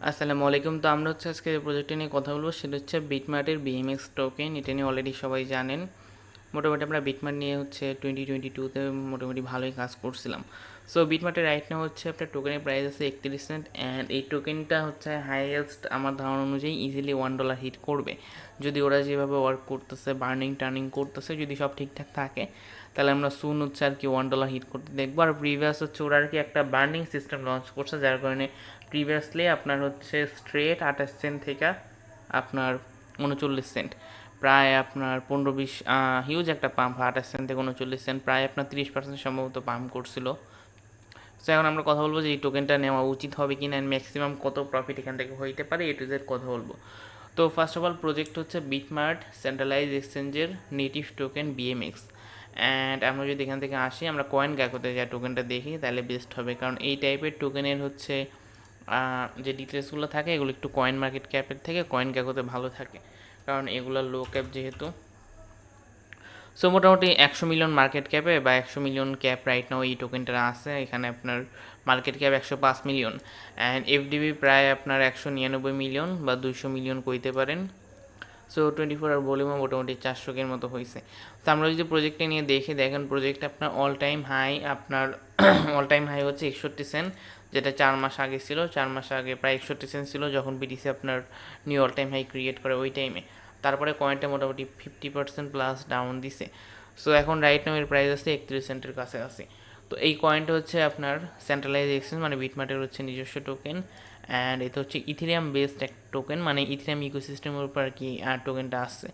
আসসালামু আলাইকুম। তো আমরা আজকে যে প্রজেক্টটা নিয়ে কথা বলবো সেটা হচ্ছে বিটমার্টের বিএমএক্স টোকেন। এটা নিয়ে অলরেডি সবাই জানেন। মোটামুটি আমরা বিটমার্ট নিয়ে 2022-তে মোটামুটি ভালোই কাজ করছিলাম। সো বিটমার্টের রাইট নাও আপনার টোকেনের প্রাইস আছে 31 সেন্ট, অ্যান্ড এই টোকেনটা হাইয়েস্ট আমার ধারণা অনুযায়ী ইজিলি $1 হিট করবে যদি ওরা যেভাবে ওয়ার্ক করতেছে, বার্নিং টার্নিং করতেছে, যদি সব ঠিকঠাক থাকে তাহলে আমরা সুন $1 হিট করতে দেখবো। আর প্রিভিয়াস ওরা একটা বার্নিং সিস্টেম লঞ্চ করছে, যার কারণে প্রিভিয়াসলি আপনার স্ট্রেট 28 সেন্ট থেকে আপনার 39 সেন্ট, প্রায় আপনার 15-20 হিউজ একটা পাম্প, 28 সেন্ট থেকে 39 সেন্ট, প্রায় আপনার 30% সম্ভবত পাম্প করছিল। সো এখন আমরা কথা বলবো যে এই টোকেনটা নেওয়া উচিত হবে কি না, ম্যাক্সিমাম কত প্রফিট এখান থেকে হইতে পারে, এ টু জেড কথা বলবো। তো first of all project BitMart centralise এক্সচেঞ্জের নেটিভ টোকেন বিএমএক্স। অ্যান্ড আমরা যদি এখান থেকে আসি, আমরা কয়েন গ্যাকোতে যা টোকেনটা দেখি তাহলে বেস্ট হবে, কারণ এই টাইপের টোকেনের যে ডিটেলসগুলো থাকে এগুলো একটু কয়েন মার্কেট ক্যাপের থেকে কয়েন গ্যাকোতে ভালো থাকে, কারণ এগুলো লো ক্যাপ যেহেতু। সো মোটামুটি 100 মিলিয়ন মার্কেট ক্যাপে বা 100 মিলিয়ন ক্যাপ রাইট নাও এই টোকেনটা আছে। এখানে আপনার মার্কেট ক্যাপ 105 মিলিয়ন, অ্যান্ড এফডিবি প্রায় আপনার 199 মিলিয়ন বা 200 মিলিয়ন কইতে পারেন। সো 24 আওয়ার ভলিউমও মোটামুটি 400-এর মতো হয়েছে। তো আমরা যদি প্রজেক্টটা নিয়ে দেখেন প্রজেক্ট আপনার অল টাইম হাই হচ্ছে 61 সেন্ট, যেটা 4 মাস আগে ছিল। 4 মাস আগে প্রায় 61 সেন্ট ছিল যখন বিটিসি আপনার new all time high create করে ওই টাইমে। তারপরে কয়েনটা মোটামুটি 50% প্লাস ডাউন দিছে। সো এখন রাইট নাও এর প্রাইস আছে 31 সেন্টের কাছাকাছি। তো এই কয়েনটা আপনার সেন্ট্রালাইজ এক্সচেঞ্জ মানে বিটমার্টের নিজস্ব টোকেন, অ্যান্ড এটা ইথেরিয়াম বেসড এক টোকেন, মানে ইথেরিয়াম ইকোসিস্টেমের উপর আর কি টোকেনটা আসছে।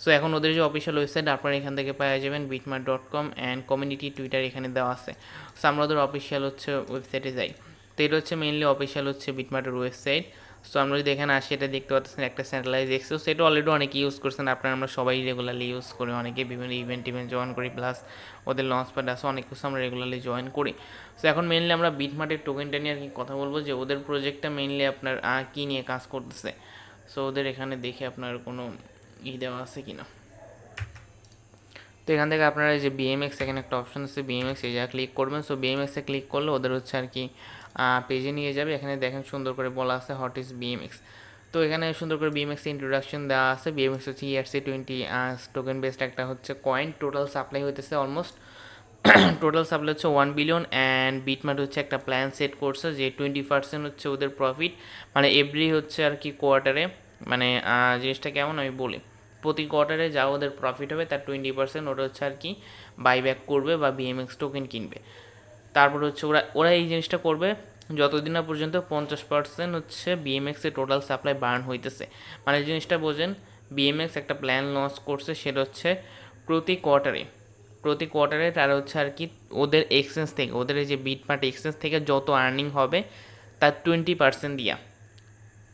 সো এখন ওদের যে অফিসিয়াল ওয়েবসাইট আপনারা এখান থেকে পাওয়া যাবেন bitmart.com, অ্যান্ড কমিউনিটি টুইটার এখানে দেওয়া আছে। সো আমরা ওদের অফিসিয়াল ওয়েবসাইটে যাই। তো এটা মেইনলি অফিসিয়াল বিটমার্টের ওয়েবসাইট। সো আমরা যদি এখানে আসি, এটা দেখতে পাচ্ছেন একটা সেন্ট্রালাইজ এক্সচেঞ্জ। সেটা অলরেডি অনেকে ইউজ করছেন, আমরা সবাই রেগুলারলি ইউজ করি, অনেকে বিভিন্ন ইভেন্ট জয়েন করি, প্লাস ওদের লঞ্চ প্যাড আছে, অনেক কিছু আমরা রেগুলারলি জয়েন করি। সো এখন মেইনলি আমরা বিটমার্টের টোকেনটা নিয়ে আর কি কথা বলবো, যে ওদের প্রজেক্টটা মেইনলি আপনার কী নিয়ে কাজ করতেছে। সো ওদের এখানে দেখে আপনার কোনো দেওয়া আছে কি না। তো এখান থেকে আপনারা যে বিএমএক্স, এখানে একটা অপশন আছে বিএমএক্স, এই জায়গায় ক্লিক করবেন। সো বিএমএক্সে ক্লিক করলে ওদের আর কি পেজে নিয়ে যাবে। এখানে দেখেন সুন্দর করে বলা আছে হোয়াট ইজ বিএমএক্স। তো এখানে সুন্দর করে বিএমএক্স ইন্ট্রোডাকশন দেওয়া আছে। বিএমএক্স ERC-20 টোকেন বেসড একটা কয়েন। টোটাল সাপ্লাই হইতেছে almost total supply 1 billion, and BitMart একটা প্ল্যান সেট করছে যে 20% ওদের প্রফিট, মানে এভরি আর কি কোয়ার্টারে, মানে জিনিসটা কেমন আমি বলি, প্রতি কোয়ার্টারে যা ওদের প্রফিট হবে তার 20% ওরা আর কি বাইব্যাক করবে বা বিএমএক্স টোকেন কিনবে। তারপর ওরা ওরা এই জিনিসটা করবে যতদিন না পর্যন্ত 50% বিএমএক্সের টোটাল সাপ্লাই বার্ন হইতেছে। মানে জিনিসটা বোঝেন, বিএমএক্স একটা প্ল্যান লঞ্চ করছে, সেটা প্রতি কোয়ার্টারে তারা আর কি ওদের এক্সচেঞ্জ থেকে, ওদের এই যে বিটমার্ট এক্সচেঞ্জ থেকে যত আর্নিং হবে তার 20% দিয়া,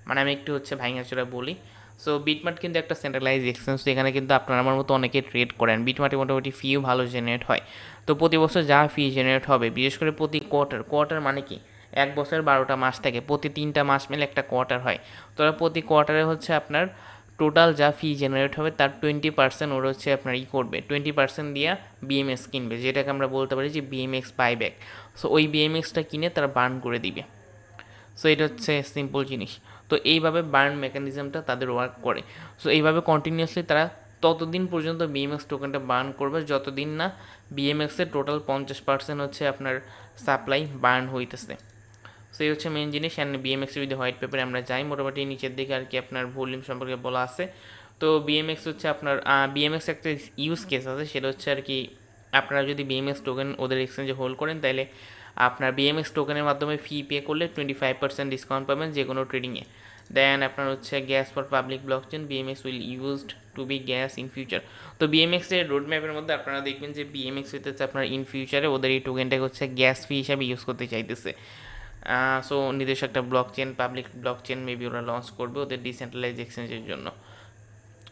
মানে আমি একটু ভাঙাচোরা বলি। সো বিটমার্ট কিন্তু একটা সেন্ট্রালাইজ এক্সচেঞ্জ, এখানে কিন্তু আপনার আমার মতো অনেকে ট্রেড করেন। বিটমার্টে মোটামুটি ফিও ভালো জেনারেট হয়। তো প্রতি বছর যা ফি জেনারেট হবে, বিশেষ করে প্রতি কোয়ার্টার মানে কি, এক বছর 12টা মাস থাকে, প্রতি 3টা মাস মিলে একটা কোয়ার্টার হয়। তো প্রতি কোয়ার্টারে আপনার টোটাল যা ফি জেনারেট হবে তার 20% ওরা আপনার করবে, 20% দিয়া বিএমএক্স কিনবে, যেটাকে আমরা বলতে পারি যে বিএমএক্স বাইব্যাক। সো ওই বিএমএক্সটা কিনে তারা বার্ন করে দিবে। সো এটা সিম্পল জিনিস। তো এইভাবে বার্ন মেকানিজমটা তাদের ওয়ার্ক করে। সো এইভাবে কন্টিনিউয়াসলি তারা ততদিন পর্যন্ত বিএমএক্স টোকেনটা বার্ন করবে যতদিন না বিএমএক্সের টোটাল 50% আপনার সাপ্লাই বার্ন হইতেছে। সো এই মেন জিনিস। অ্যান্ড বিএমএক্সের যদি হোয়াইট পেপারে আমরা যাই, মোটামুটি নিচের দিকে আর কি আপনার ভলিউম সম্পর্কে বলা আছে। তো বিএমএক্স আপনার বিএমএক্স একটা ইউজ কেস আছে, সেটা আর কি আপনারা যদি বিএমএক্স টোকেন ওদের এক্সচেঞ্জে হোল্ড করেন, তাহলে আপনার বিএমএক্স টোকেনের মাধ্যমে ফি পে করলে 25% ডিসকাউন্ট পাবেন যে কোনো ট্রেডিংয়ে। দেন আপনার gas for public blockchain, BMX will used to be gas in future. তো বিএমএক্সের রোড ম্যাপের মধ্যে আপনারা দেখবেন যে বিএমএক্স হইতেছে আপনার ইন ফিউচারে ওদের এই টোকেনটাকে গ্যাস ফি হিসাবে ইউজ করতে চাইতেছে। সো নিজস্ব একটা ব্লকচেন, পাবলিক ব্লকচেন মেবি ওরা লঞ্চ করবে ওদের ডিসেন্ট্রালাইজ এক্সচেঞ্জের জন্য।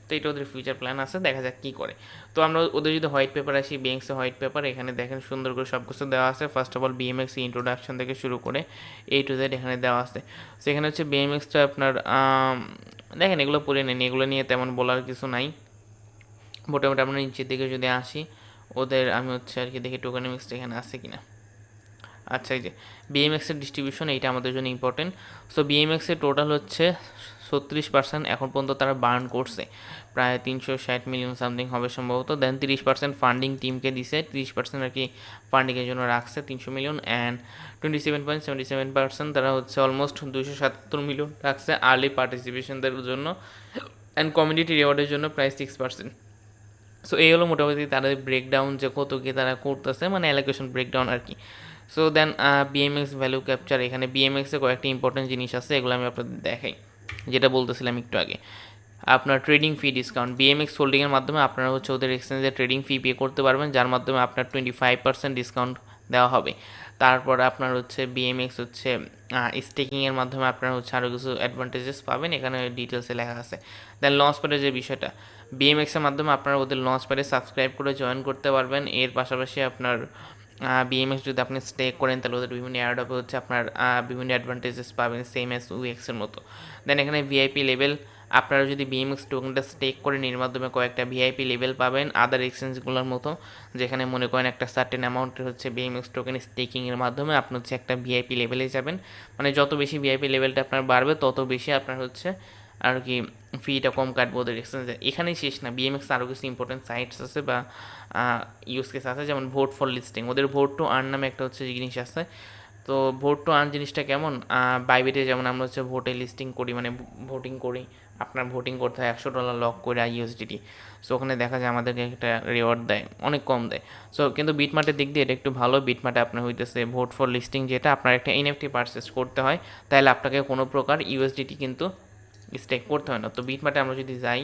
তো এটা ওদের ফিউচার প্ল্যান আছে, দেখা যাক কী করে। তো আমরা ওদের যদি হোয়াইট পেপার আসি, বিএমএক্সের হোয়াইট পেপার, এখানে দেখেন সুন্দর করে সব কিছু দেওয়া আছে। First of all BMX introduction থেকে শুরু করে A to Z এখানে দেওয়া আছে। সেখানে বিএমএক্সটা আপনার দেখেন, এগুলো পড়ে নেন, এগুলো নিয়ে তেমন বলার কিছু নাই। মোটামুটি আমরা নিচের দিকে যদি আসি, ওদের আমি আর কি দেখি টোকেনমিক্সটা এখানে আছে কিনা। আচ্ছা, এই যে বিএমএক্সের ডিস্ট্রিবিউশন, এইটা আমাদের জন্য ইম্পর্টেন্ট। সো বিএমএক্সের টোটাল হচ্ছে 36% এখন পর্যন্ত তারা বার্ন করছে, প্রায় 360 মিলিয়ন সামথিং হবে সম্ভবত। দেন 30% ফান্ডিং টিমকে দিছে, 30% আর কি ফান্ডিংয়ের জন্য রাখছে 300 মিলিয়ন, অ্যান্ড 27.77% তারা হচ্ছে অলমোস্ট 277 মিলিয়ন রাখছে আর্লি পার্টিসিপেশনদের জন্য, অ্যান্ড কমিউনিটি রিওয়ার্ডের জন্য প্রায় 6%। সো এই হলো মোটামুটি তাদের ব্রেকডাউন, যে কত কি তারা করতেছে, মানে অ্যালোকেশন ব্রেকডাউন আর কি। So then BMX value capture, এখানে বিএমএক্সে কয়েকটি ইম্পর্টেন্ট জিনিস আছে, এগুলো আমি আপনাদের দেখাই। যেটা বলতেছিলাম একটু আগে, আপনার ট্রেডিং ফি ডিসকাউন্ট, বিএমএক্স হোল্ডিংয়ের মাধ্যমে আপনারা হচ্ছে ওদের এক্সচেঞ্জে ট্রেডিং ফি পে করতে পারবেন, যার মাধ্যমে আপনার 25% ডিসকাউন্ট দেওয়া হবে। তারপর আপনার হচ্ছে বিএমএক্স হচ্ছে স্টেকিংয়ের মাধ্যমে আপনারা হচ্ছে আরও কিছু অ্যাডভান্টেজেস পাবেন, এখানে ডিটেলসে লেখা আছে। দেন লঞ্চ প্যাডের যে বিষয়টা, বিএমএক্সের মাধ্যমে আপনারা ওদের লঞ্চ প্যাডে সাবস্ক্রাইব করে জয়েন করতে পারবেন। এর পাশাপাশি আপনার বিএমএক্স যদি আপনি স্টেক করেন তাহলে ওদের বিভিন্ন এয়ারড্রপে হচ্ছে আপনার বিভিন্ন অ্যাডভান্টেজেস পাবেন, সেম অ্যাজ উইএক্সের মতো। দেন এখানে ভিআইপি লেভেল, আপনারা যদি বিএমএক্স টোকেনটা স্টেক করেন এর মাধ্যমে কয়েকটা ভিআইপি লেভেল পাবেন আদার এক্সচেঞ্জগুলোর মতো, যেখানে মনে করেন একটা সার্টেন অ্যামাউন্টের হচ্ছে বিএমএক্স টোকেন স্টেকিংয়ের মাধ্যমে আপনি হচ্ছে একটা ভিআইপি লেভেলে যাবেন। মানে যত বেশি ভিআইপি লেভেলটা আপনার বাড়বে তত বেশি আপনার হচ্ছে আর কি ফিটা কম কাটবে ওদের এক্সচেঞ্জে। এখানেই শেষ না, বিএমএক্স আরও কিছু ইম্পর্টেন্ট সাইটস আছে বা ইউজ কেস আছে, যেমন ভোট ফর লিস্টিং, ওদের ভোট টু আর্ন নামে একটা হচ্ছে জিনিস আছে। তো ভোট টু আর্ন জিনিসটা কেমন, বাইবিটে যেমন আমরা হচ্ছে ভোটে লিস্টিং করি, মানে ভোটিং করি, আপনার ভোটিং করতে হয় $100 লক করে ইউএসডিটি। সো ওখানে দেখা যায় আমাদেরকে একটা রিওয়ার্ড দেয়, অনেক কম দেয়। সো কিন্তু বিটমার্টের দিক দিয়ে এটা একটু ভালো, বিটমার্টে আপনার হইতেছে ভোট ফর লিস্টিং, যেটা আপনার একটা এনএফটি পারচেস করতে হয়, তাহলে আপনাকে কোনো প্রকার ইউএসডিটি কিন্তু স্টেক করতে হয় না। তো বিটমার্টে আমরা যদি যাই,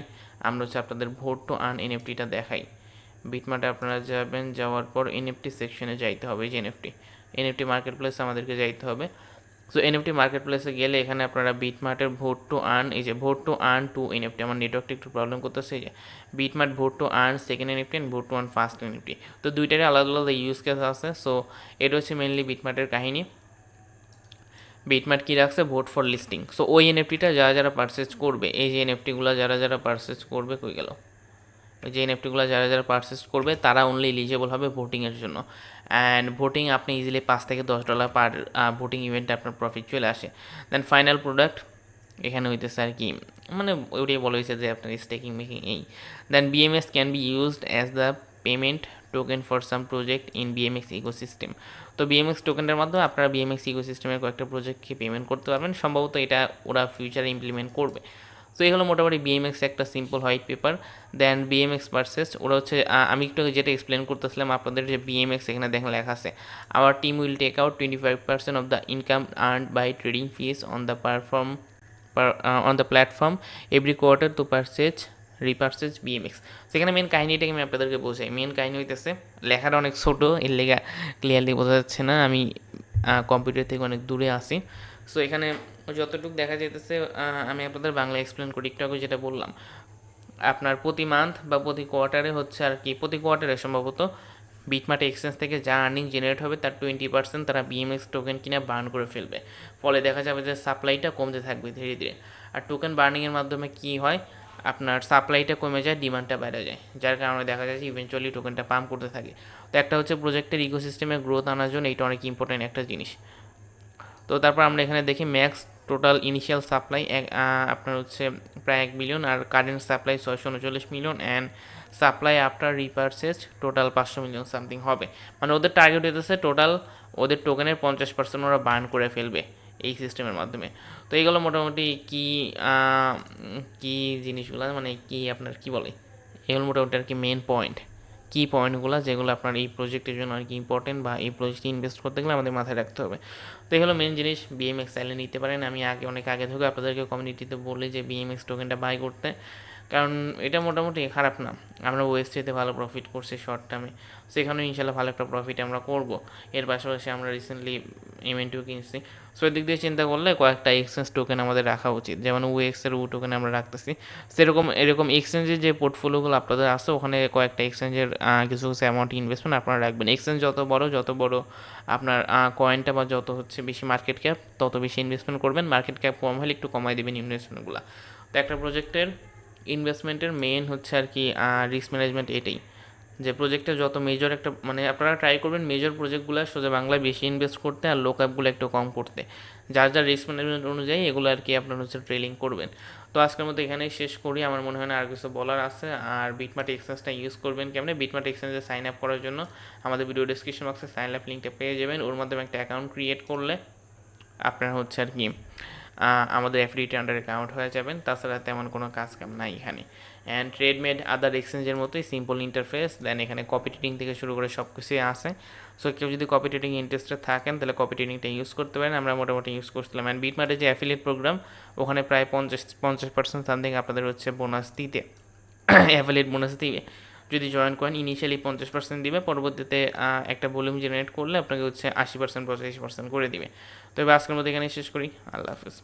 আমরা হচ্ছে আপনাদের ভোট টু আর্ন এনএফটিটা দেখাই। বিটমার্টে আপনারা যাবেন, যাওয়ার পর এনএফটি সেকশনে যাইতে হবে, যে এনএফটি মার্কেট প্লেসে আমাদেরকে যাইতে হবে। সো এনএফটি মার্কেট প্লেসে গেলে এখানে আপনারা বিটমার্টের ভোট টু আর্ন, এই যে vote to earn to NFT, আমার নেটওয়ার্কটা একটু প্রবলেম করতেছে, এই যে BitMart vote to earn second NFT and vote to earn first NFT. তো দুইটারই আলাদা আলাদা ইউজ কেস আছে। সো এটা হচ্ছে মেনলি বিটমার্টের কাহিনী। বিটমার্ট কী রাখছে, ভোট ফর লিস্টিং। সো ওই এনএফটিটা যারা যারা পারচেজ করবে, এই যে এনএফটিগুলো যারা যারা পারচেজ করবে, কই গেল, যে এনএফটিগুলো যারা যারা পারচেস করবে তারা অনলি এলিজেবল হবে ভোটিংয়ের জন্য। অ্যান্ড ভোটিং আপনি ইজিলি $5 থেকে $10 পার ভোটিং ইভেন্টে আপনার প্রফিট চলে আসে। দেন ফাইনাল প্রোডাক্ট এখানে হইতেছে আর কি, মানে ওইটাই বলা হয়েছে যে আপনার স্টেকিং মেকিং এই। Then BMX can be used as the payment token for some project in BMX ecosystem. তো বিএমএক্স টোকেনের মাধ্যমে আপনারা বিএমএক্স ইকোসিস্টেমের কয়েকটা প্রজেক্টকে পেমেন্ট করতে পারবেন, সম্ভবত এটা ওরা ফিউচারে ইমপ্লিমেন্ট করবে। তো এই হলো মোটামুটি বিএমএক্স একটা সিম্পল হোয়াইট পেপার। দেন বিএমএক্স পারচেস, ওরা হচ্ছে আমি একটু যেটা এক্সপ্লেন করতেছিলাম আপনাদের, যে বিএমএক্স এখানে দেখেন লেখা আছে, our team will take out 25% of the income earned by trading fees on the on the platform every quarter to repurchase BMX. সেখানে মেন কাহিনিটাকে আমি আপনাদেরকে বোঝাই। মেন কাহিনী হইতেছে, লেখাটা অনেক ছোটো, এর লেগা ক্লিয়ারলি বোঝা যাচ্ছে না, আমি কম্পিউটার থেকে অনেক দূরে আসি। সো এখানে যতটুকু দেখা যেতেছে আমি আপনাদের বাংলা এক্সপ্লেন করি। একটু আগে যেটা বললাম, আপনার প্রতি মান্থ বা প্রতি কোয়ার্টারে হচ্ছে আর কি, প্রতি কোয়ার্টারে সম্ভবত বিটমার্ট এক্সচেঞ্জ থেকে যা আর্নিং জেনারেট হবে তার 20% তারা বিএমএক্স টোকেন কিনে বার্ন করে ফেলবে। ফলে দেখা যাবে যে সাপ্লাইটা কমতে থাকবে ধীরে ধীরে। আর টোকেন বার্নিংয়ের মাধ্যমে কী হয়, আপনার সাপ্লাইটা কমে যায়, ডিমান্ডটা বেড়ে যায়, যার কারণে দেখা যায় যে ইভেনচুয়ালি টোকেনটা পাম্প করতে থাকে। তো একটা হচ্ছে প্রজেক্টের ইকোসিস্টেমে গ্রোথ আনার জন্য এটা অনেক ইম্পর্টেন্ট একটা জিনিস। তো তারপর আমরা এখানে দেখি ম্যাক্স টোটাল ইনিশিয়াল সাপ্লাই আপনার হচ্ছে প্রায় 1 বিলিয়ন, আর current supply 639 million, and supply after repurchase total 500 million something হবে। মানে ওদের টার্গেট হতেছে টোটাল ওদের টোকেনের 50% ওরা বার্ন করে ফেলবে এই সিস্টেমের মাধ্যমে। তো এইগুলো মোটামুটি কি জিনিসগুলো, মানে কি আপনার কি বলে, এগুলো মোটামুটি আর কি মেন পয়েন্ট, কি পয়েন্টগুলো যেগুলো আপনার এই প্রজেক্টের জন্য আর কি ইম্পর্টেন্ট, বা এই প্রজেক্টে ইনভেস্ট করতে গেলে আমাদের মাথায় রাখতে হবে। তো এই হলো মেন জিনিস, বিএমএক্স চাইলে নিতে পারেন। আমি অনেক আগে থেকে আপনাদেরকে কমিউনিটিতে বলি যে বিএমএক্স টোকেনটা বাই করতে, কারণ এটা মোটামুটি খারাপ না। আমরা ওয়েবসাইটে ভালো প্রফিট করছি শর্ট টার্মে, সেখানেও ইনশাল্লাহ ভালো একটা প্রফিট আমরা করব। এর পাশাপাশি আমরা রিসেন্টলি এমএনটিও কিনছি। সো এদিক দিয়ে চিন্তা করলে কয়েকটা এক্সচেঞ্জ টোকেন আমাদের রাখা উচিত, যেমন ওএক্সের টোকেন আমরা রাখতেছি। এরকম এক্সচেঞ্জের যে পোর্টফোলিওগুলো আপনাদের আছে, ওখানে কয়েকটা এক্সচেঞ্জের কিছু কিছু অ্যামাউন্ট ইনভেস্টমেন্ট আপনারা রাখবেন। এক্সচেঞ্জ যত বড় আপনার কয়েনটা বা যত হচ্ছে বেশি মার্কেট ক্যাপ, তত বেশি ইনভেস্টমেন্ট করবেন। মার্কেট ক্যাপ কম হলে একটু কমাই দেবেন ইনভেস্টমেন্টগুলো। তো একটা প্রজেক্টের ইনভেস্টমেন্টের মেন হচ্ছে আর কি রিস্ক ম্যানেজমেন্ট, এটাই। যে প্রজেক্টে যত মেজর একটা মানে আপনারা ট্রাই করবেন মেজর প্রজেক্টগুলো সোজা বাংলায় বেশি ইনভেস্ট করতে আর লো ক্যাপগুলো একটু কম করতে, যার যার রিস্ক ম্যানেজমেন্ট অনুযায়ী এগুলো আর কি আপনার হচ্ছে ট্রেলিং করবেন। তো আজকের মতো এখানেই শেষ করি, আমার মনে হয় না আর কিছু বলার আছে। আর বিটমার্ট এক্সচেঞ্জটা ইউজ করবেন কেমনে, বিটমার্ট এক্সচেঞ্জে সাইন আপ করার জন্য আমাদের ভিডিও ডিসক্রিপশন বক্সে সাইন আপ লিঙ্কটা পেয়ে যাবেন। ওর মাধ্যমে একটা অ্যাকাউন্ট ক্রিয়েট করলে আপনার হচ্ছে আর কি আমাদের এফডিটি আন্ডার অ্যাকাউন্ট হয়ে যাবেন। তাছাড়া তেমন কোনো কাজ কাম নাই এখানে। অ্যান্ড ট্রেডমেড আদার এক্সচেঞ্জের মতোই সিম্পল ইন্টারফেস, দেন এখানে কপি ট্রেডিং থেকে শুরু করে সব কিছুই আছে। সো কেউ যদি কপি ট্রেডিং ইন্টারেস্টেড থাকেন তাহলে কপি ট্রেডিংটা ইউজ করতে পারেন, আমরা মোটামুটি ইউজ করছিলাম। অ্যান্ড বিটমার্টের যে অ্যাফিলিয়েট প্রোগ্রাম ওখানে প্রায় 50% সামথিং আপনাদের হচ্ছে বোনাস দিতে অ্যাফিলিয়েট বোনাস দিবে যদি জয়েন করেন। ইনিশিয়ালি 50% দিবে, পরবর্তীতে একটা ভলিউম জেনারেট করলে আপনাকে হচ্ছে 80% 85% করে দিবে। তো এবার আজকের মধ্যে এখানে শেষ করি, আল্লাহ হাফিজ।